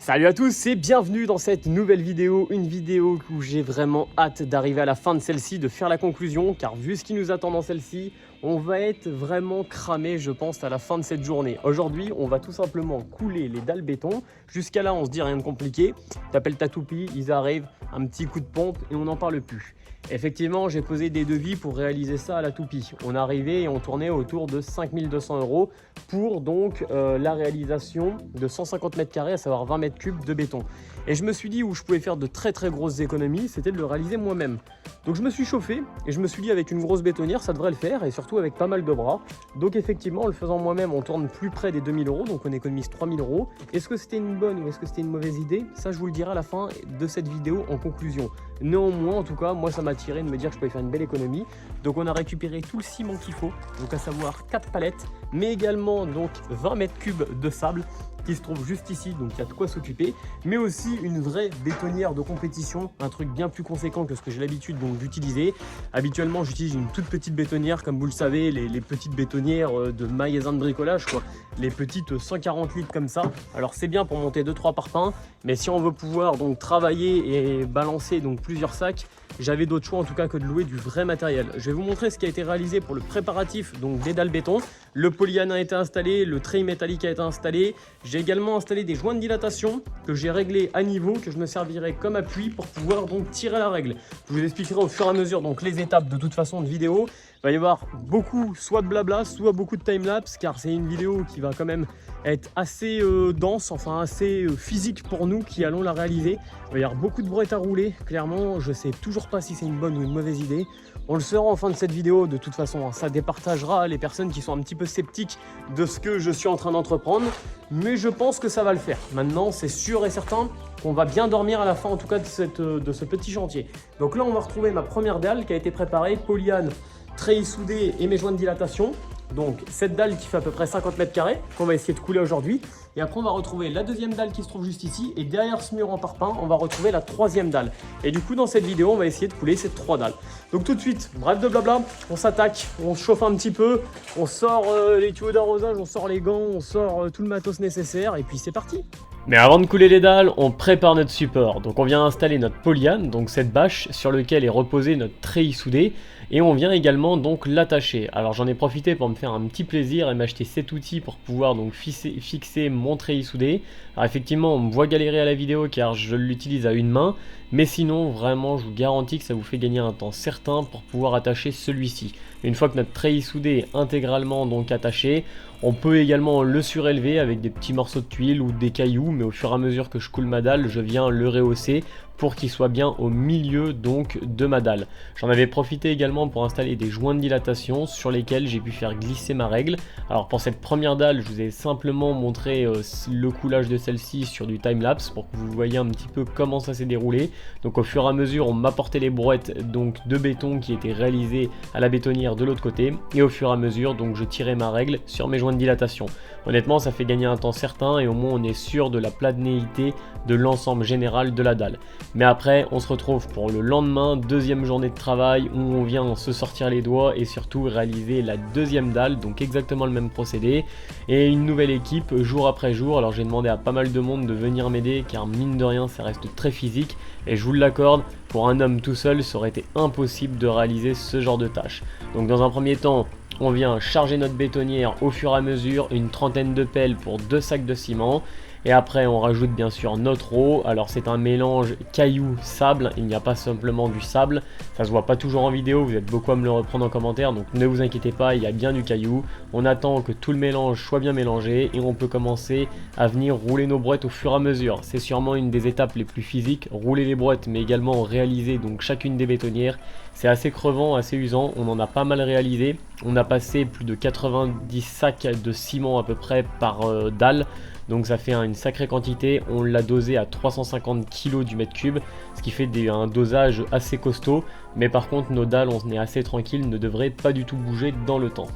Salut à tous et bienvenue dans cette nouvelle vidéo, une vidéo où j'ai vraiment hâte d'arriver à la fin de celle-ci, de faire la conclusion, car vu ce qui nous attend dans celle-ci, on va être vraiment cramé, je pense, à la fin de cette journée. Aujourd'hui, on va tout simplement couler les dalles béton. Jusqu'à là, on se dit rien de compliqué. T'appelles ta toupie, ils arrivent, un petit coup de pompe et on n'en parle plus. Effectivement, j'ai posé des devis pour réaliser ça à la toupie. On arrivait et on tournait autour de 5200 € pour donc la réalisation de 150 mètres carrés, à savoir 20 mètres cubes de béton. Et je me suis dit où je pouvais faire de très grosses économies, c'était de le réaliser moi-même. Donc je me suis chauffé et je me suis dit avec une grosse bétonnière, ça devrait le faire, et surtout avec pas mal de bras. Donc effectivement, en le faisant moi-même, on tourne plus près des 2000 €, donc on économise 3000 €. Est-ce que c'était une bonne ou est-ce que c'était une mauvaise idée? Ça, je vous le dirai à la fin de cette vidéo en conclusion. Néanmoins, en tout cas, moi ça m'a attiré de me dire que je pouvais faire une belle économie. Donc on a récupéré tout le ciment qu'il faut, donc à savoir 4 palettes, mais également donc 20 mètres cubes de sable qui se trouve juste ici, donc il y a de quoi s'occuper, mais aussi une vraie bétonnière de compétition, un truc bien plus conséquent que ce que j'ai l'habitude d'utiliser. Habituellement, j'utilise une toute petite bétonnière, comme vous le savez, les petites bétonnières de magasin de bricolage, quoi. Les petites 140 litres comme ça. Alors c'est bien pour monter 2-3 parpaings, mais si on veut pouvoir donc travailler et balancer donc plusieurs sacs, j'avais d'autres choix en tout cas que de louer du vrai matériel. Je vais vous montrer ce qui a été réalisé pour le préparatif donc des dalles béton. Le polyane a été installé, le treillis métallique a été installé. J'ai également installé des joints de dilatation que j'ai réglés à niveau, que je me servirai comme appui pour pouvoir donc tirer la règle. Je vous expliquerai au fur et à mesure donc les étapes de toute façon de vidéo. Il va y avoir beaucoup soit de blabla, soit beaucoup de timelapse, car c'est une vidéo qui va quand même être assez dense, enfin assez physique pour nous qui allons la réaliser. Il va y avoir beaucoup de brouettes à rouler, clairement, je sais toujours pas si c'est une bonne ou une mauvaise idée. On le saura en fin de cette vidéo, de toute façon, ça départagera les personnes qui sont un petit peu sceptiques de ce que je suis en train d'entreprendre, mais je pense que ça va le faire. Maintenant, c'est sûr et certain qu'on va bien dormir à la fin en tout cas de ce petit chantier. Donc là, on va retrouver ma première dalle qui a été préparée, polyane, treillis soudé et mes joints de dilatation. Donc cette dalle qui fait à peu près 50 mètres carrés qu'on va essayer de couler aujourd'hui. Et après on va retrouver la deuxième dalle qui se trouve juste ici. Et derrière ce mur en parpaing, on va retrouver la troisième dalle. Et du coup dans cette vidéo, on va essayer de couler ces 3 dalles. Donc tout de suite, bref de blabla, on s'attaque, on se chauffe un petit peu. On sort les tuyaux d'arrosage, on sort les gants, on sort tout le matos nécessaire. Et puis c'est parti. Mais avant de couler les dalles, on prépare notre support. Donc on vient installer notre polyane, donc cette bâche sur laquelle est reposé notre treillis soudé. Et on vient également donc l'attacher. Alors j'en ai profité pour me faire un petit plaisir et m'acheter cet outil pour pouvoir donc fixer mon treillis soudé. Alors effectivement on me voit galérer à la vidéo car je l'utilise à une main. Mais sinon vraiment je vous garantis que ça vous fait gagner un temps certain pour pouvoir attacher celui-ci. Une fois que notre treillis soudé est intégralement donc attaché, on peut également le surélever avec des petits morceaux de tuiles ou des cailloux, mais au fur et à mesure que je coule ma dalle, je viens le rehausser pour qu'il soit bien au milieu donc de ma dalle. J'en avais profité également pour installer des joints de dilatation sur lesquels j'ai pu faire glisser ma règle. Alors pour cette première dalle, je vous ai simplement montré le coulage de celle-ci sur du timelapse pour que vous voyez un petit peu comment ça s'est déroulé. Donc au fur et à mesure, on m'apportait les brouettes donc de béton qui étaient réalisées à la bétonnière de l'autre côté, et au fur et à mesure donc je tirais ma règle sur mes joints de dilatation. Honnêtement, ça fait gagner un temps certain et au moins on est sûr de la planéité de l'ensemble général de la dalle. Mais après, on se retrouve pour le lendemain, deuxième journée de travail où on vient se sortir les doigts et surtout réaliser la deuxième dalle, donc exactement le même procédé, et une nouvelle équipe jour après jour. Alors j'ai demandé à pas mal de monde de venir m'aider car mine de rien ça reste très physique et je vous l'accorde, pour un homme tout seul ça aurait été impossible de réaliser ce genre de tâches. Donc dans un premier temps, on vient charger notre bétonnière au fur et à mesure, une trentaine de pelles pour 2 sacs de ciment. Et après on rajoute bien sûr notre eau. Alors c'est un mélange caillou-sable, il n'y a pas simplement du sable. Ça se voit pas toujours en vidéo, vous êtes beaucoup à me le reprendre en commentaire, donc ne vous inquiétez pas, il y a bien du caillou. On attend que tout le mélange soit bien mélangé et on peut commencer à venir rouler nos brouettes au fur et à mesure. C'est sûrement une des étapes les plus physiques, rouler les brouettes mais également réaliser donc chacune des bétonnières. C'est assez crevant, assez usant, on en a pas mal réalisé. On a passé plus de 90 sacs de ciment à peu près par dalle. Donc ça fait une sacrée quantité, on l'a dosé à 350 kg du mètre cube, ce qui fait un dosage assez costaud, mais par contre nos dalles, on est assez tranquille, ne devraient pas du tout bouger dans le temps.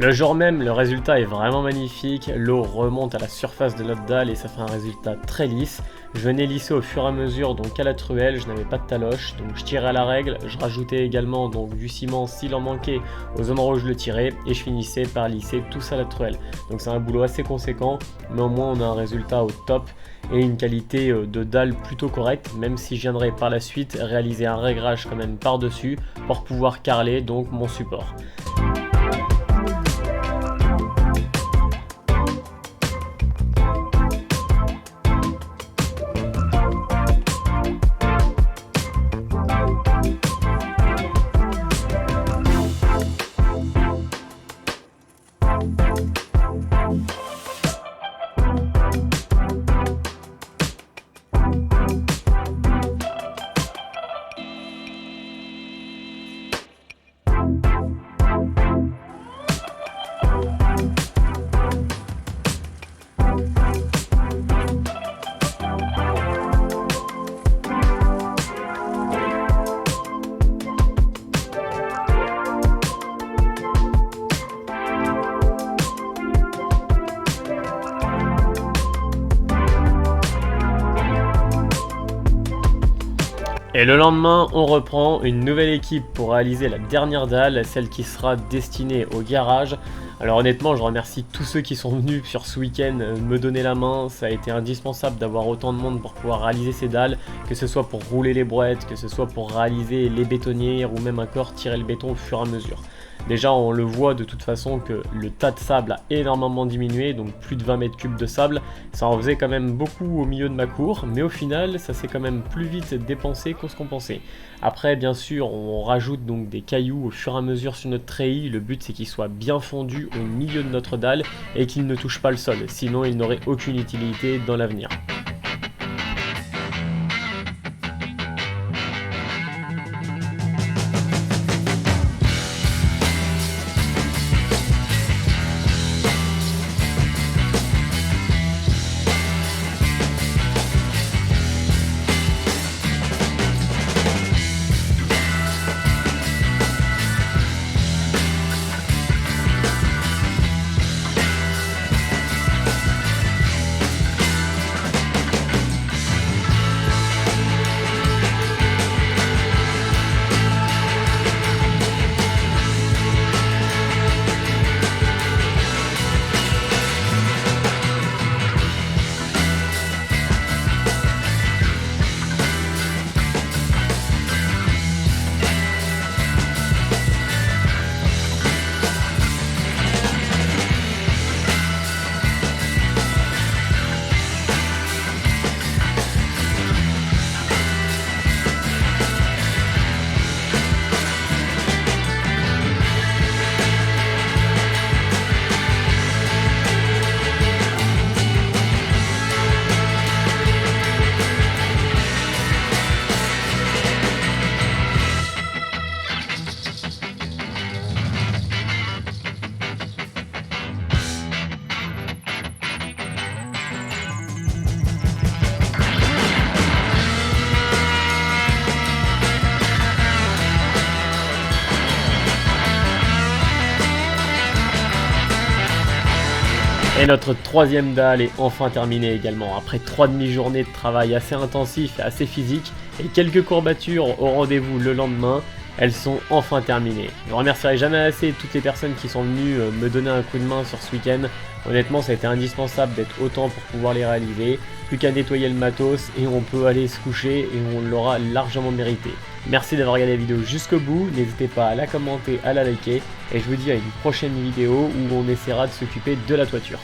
Le jour même, le résultat est vraiment magnifique, l'eau remonte à la surface de notre dalle et ça fait un résultat très lisse. Je venais lisser au fur et à mesure donc à la truelle, je n'avais pas de taloche, donc je tirais à la règle, je rajoutais également donc du ciment s'il en manquait aux endroits où je le tirais et je finissais par lisser tout ça à la truelle. Donc c'est un boulot assez conséquent, mais au moins on a un résultat au top et une qualité de dalle plutôt correcte, même si je viendrai par la suite réaliser un réglage quand même par-dessus pour pouvoir carreler donc mon support. Et le lendemain, on reprend une nouvelle équipe pour réaliser la dernière dalle, celle qui sera destinée au garage. Alors honnêtement, je remercie tous ceux qui sont venus sur ce week-end me donner la main. Ça a été indispensable d'avoir autant de monde pour pouvoir réaliser ces dalles, que ce soit pour rouler les brouettes, que ce soit pour réaliser les bétonnières ou même encore tirer le béton au fur et à mesure. Déjà, on le voit de toute façon que le tas de sable a énormément diminué, donc plus de 20 mètres cubes de sable. Ça en faisait quand même beaucoup au milieu de ma cour, mais au final, ça s'est quand même plus vite dépensé qu'on se compensait. Après, bien sûr, on rajoute donc des cailloux au fur et à mesure sur notre treillis. Le but, c'est qu'ils soient bien fondus au milieu de notre dalle et qu'ils ne touchent pas le sol, sinon ils n'auraient aucune utilité dans l'avenir. Et notre troisième dalle est enfin terminée également, après 3 demi-journées de travail assez intensif et assez physique, et quelques courbatures au rendez-vous le lendemain, elles sont enfin terminées. Je ne remercierai jamais assez toutes les personnes qui sont venues me donner un coup de main sur ce week-end. Honnêtement, ça a été indispensable d'être autant pour pouvoir les réaliser. Plus qu'à nettoyer le matos et on peut aller se coucher et on l'aura largement mérité. Merci d'avoir regardé la vidéo jusqu'au bout, n'hésitez pas à la commenter, à la liker et je vous dis à une prochaine vidéo où on essaiera de s'occuper de la toiture.